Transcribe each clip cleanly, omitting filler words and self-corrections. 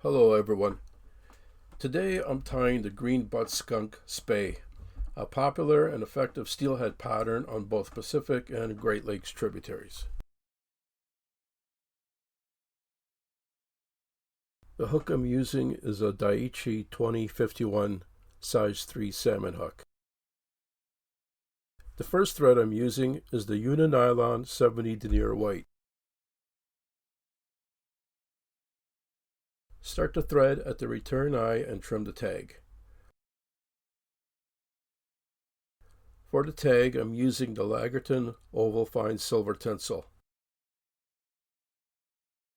Hello everyone. Today I'm tying the Green Butt Skunk Spey, a popular and effective steelhead pattern on both Pacific and Great Lakes tributaries. The hook I'm using is a Daiichi 2051 size 3 salmon hook. The first thread I'm using is the Uni-Nylon 70 Diener white. Start the thread at the return eye and trim the tag. For the tag, I'm using the Lagartun oval fine silver tinsel.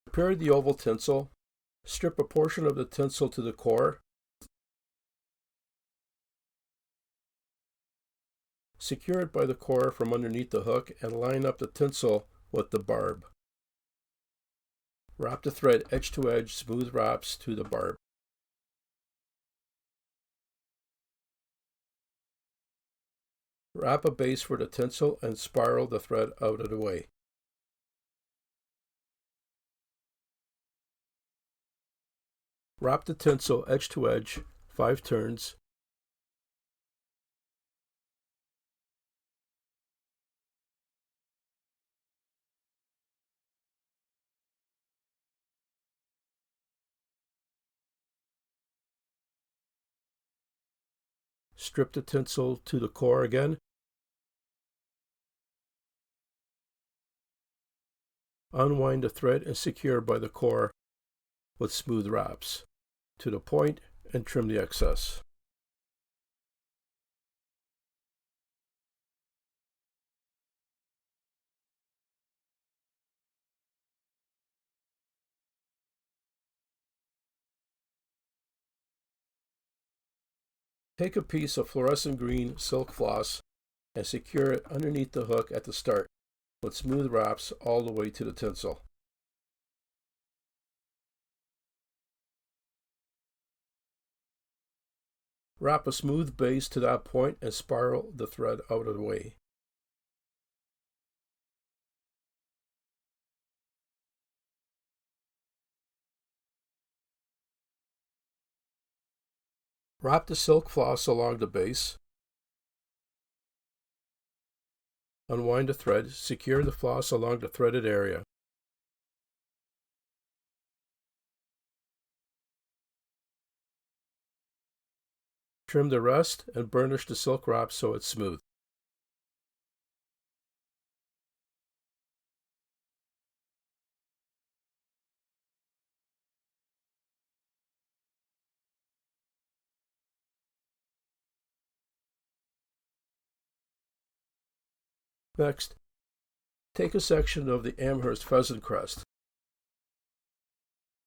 To prepare the oval tinsel, strip a portion of the tinsel to the core. Secure it by the core from underneath the hook and line up the tinsel with the barb. Wrap the thread edge to edge, smooth wraps to the barb. Wrap a base for the tinsel and spiral the thread out of the way. Wrap the tinsel edge to edge 5 turns. Strip the tinsel to the core again. Unwind the thread and secure by the core with smooth wraps to the point and trim the excess. Take a piece of fluorescent green silk floss and secure it underneath the hook at the start with smooth wraps all the way to the tinsel. Wrap a smooth base to that point and spiral the thread out of the way. Wrap the silk floss along the base. Unwind the thread, secure the floss along the threaded area. Trim the rest and burnish the silk wrap so it's smooth. Next, take a section of the Amherst pheasant crest,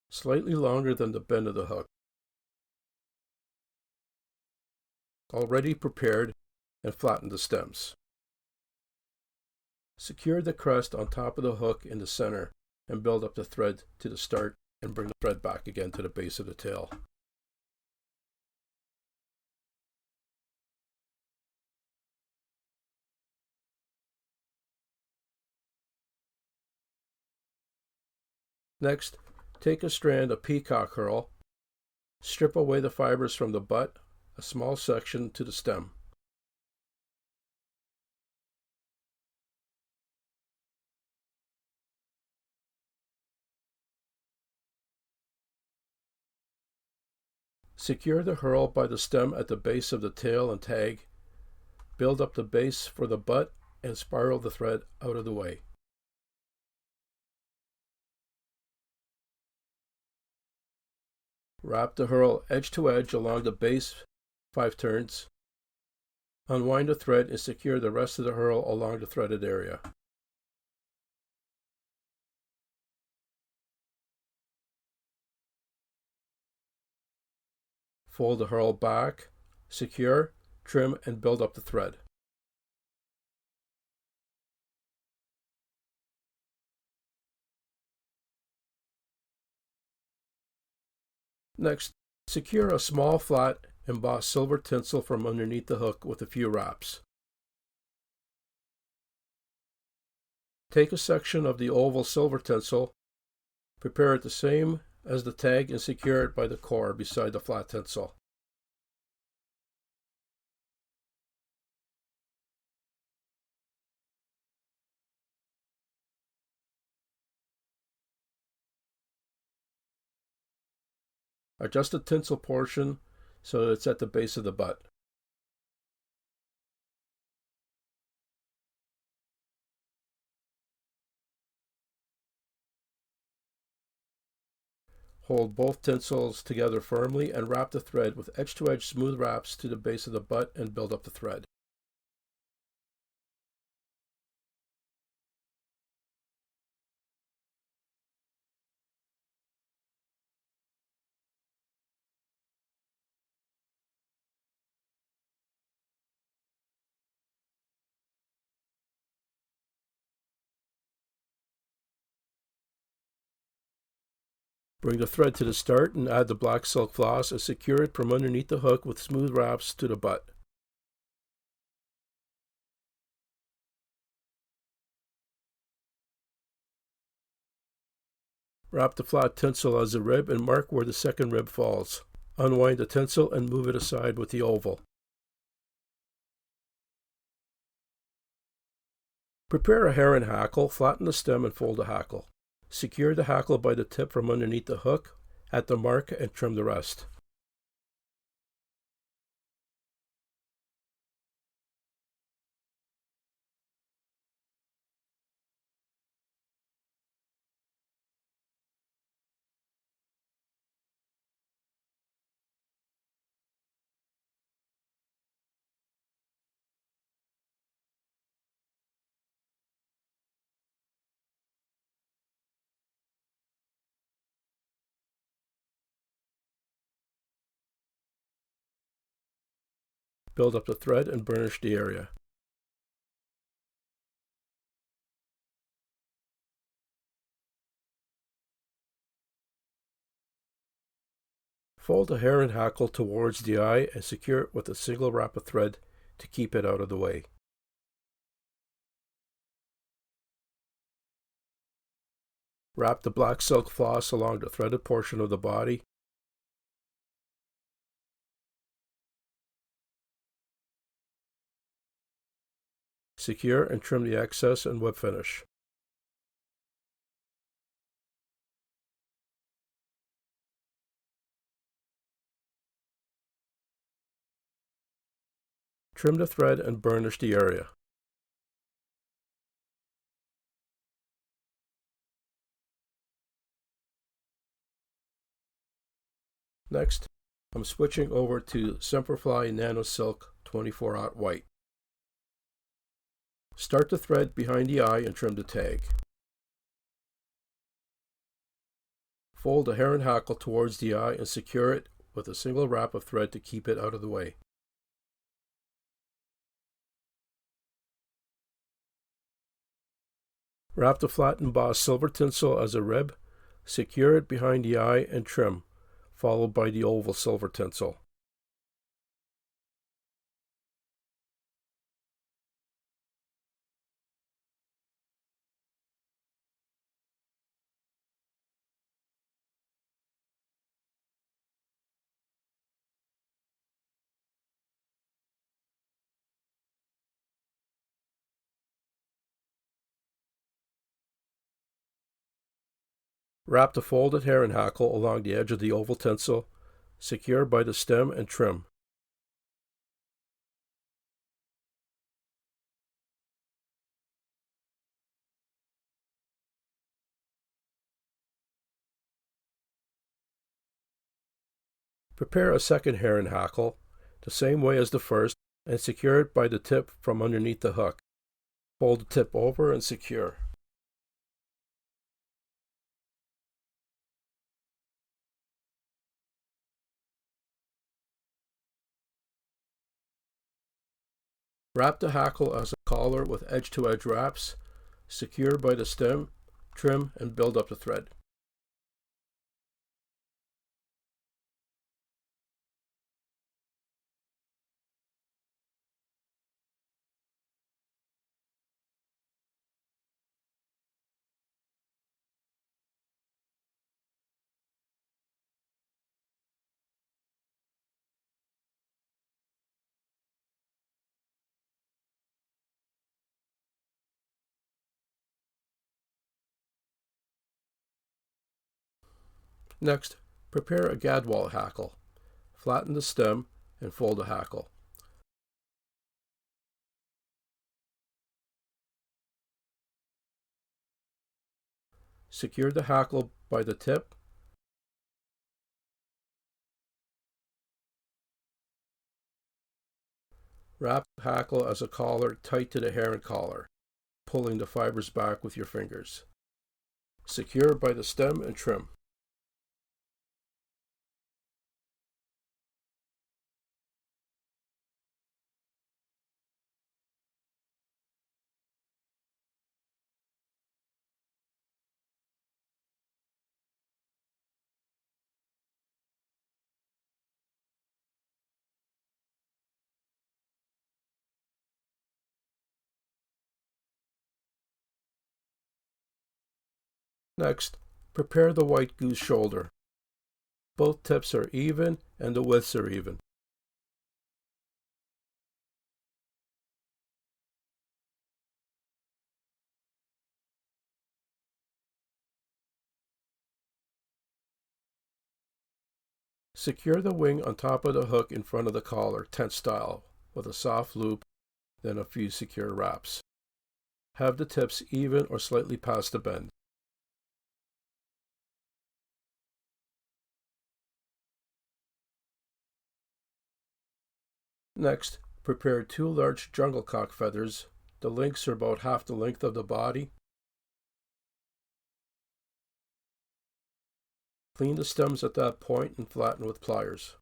slightly longer than the bend of the hook, already prepared, and flatten the stems. Secure the crest on top of the hook in the center and build up the thread to the start and bring the thread back again to the base of the tail. Next, take a strand of peacock herl, strip away the fibers from the butt, a small section to the stem. Secure the herl by the stem at the base of the tail and tag, build up the base for the butt, and spiral the thread out of the way. Wrap the herl edge to edge along the base 5 turns. Unwind the thread and secure the rest of the herl along the threaded area. Fold the herl back, secure, trim, and build up the thread. Next, secure a small flat embossed silver tinsel from underneath the hook with a few wraps. Take a section of the oval silver tinsel, prepare it the same as the tag and secure it by the core beside the flat tinsel. Adjust the tinsel portion so it's at the base of the butt. Hold both tinsels together firmly and wrap the thread with edge-to-edge smooth wraps to the base of the butt and build up the thread. Bring the thread to the start and add the black silk floss and secure it from underneath the hook with smooth wraps to the butt. Wrap the flat tinsel as a rib and mark where the second rib falls. Unwind the tinsel and move it aside with the oval. Prepare a Heron hackle, flatten the stem and fold the hackle. Secure the hackle by the tip from underneath the hook at the mark and trim the rest. Build up the thread and burnish the area. Fold the Heron hackle towards the eye and secure it with a single wrap of thread to keep it out of the way. Wrap the black silk floss along the threaded portion of the body. Secure and trim the excess and whip finish. Trim the thread and burnish the area. Next, I'm switching over to Semperfli Nano Silk 24/0 white. Start the thread behind the eye and trim the tag. Fold the Heron hackle towards the eye and secure it with a single wrap of thread to keep it out of the way. Wrap the flat embossed silver tinsel as a rib, secure it behind the eye and trim, followed by the oval silver tinsel. Wrap the folded Heron hackle along the edge of the oval tinsel, secure by the stem and trim. Prepare a second Heron hackle, the same way as the first, and secure it by the tip from underneath the hook. Fold the tip over and secure. Wrap the hackle as a collar with edge-to-edge wraps, secure by the stem, trim, and build up the thread. Next, prepare a gadwall hackle. Flatten the stem and fold the hackle. Secure the hackle by the tip. Wrap the hackle as a collar tight to the heron collar, pulling the fibers back with your fingers. Secure by the stem and trim. Next, prepare the white goose shoulder. Both tips are even and the widths are even. Secure the wing on top of the hook in front of the collar, tent style, with a soft loop, then a few secure wraps. Have the tips even or slightly past the bend. Next, prepare 2 large jungle cock feathers. The links are about half the length of the body. Clean the stems at that point and flatten with pliers.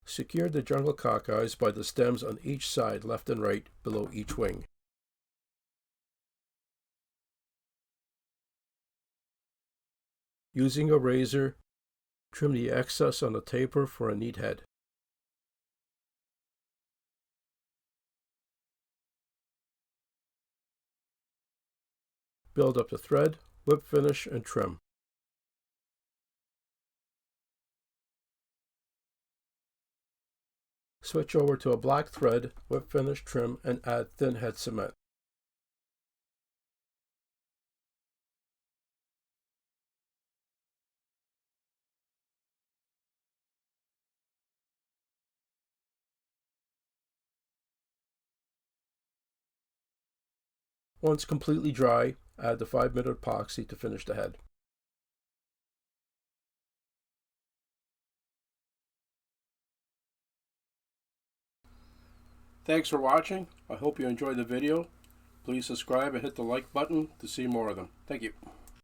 Secure the jungle cock eyes by the stems on each side, left and right, below each wing. Using a razor, trim the excess on the taper for a neat head. Build up the thread, whip finish, and trim. Switch over to a black thread, whip finish, trim, and add thin head cement. Once completely dry, add the 5-minute epoxy to finish the head. Thanks for watching. I hope you enjoyed the video. Please subscribe and hit the like button to see more of them. Thank you.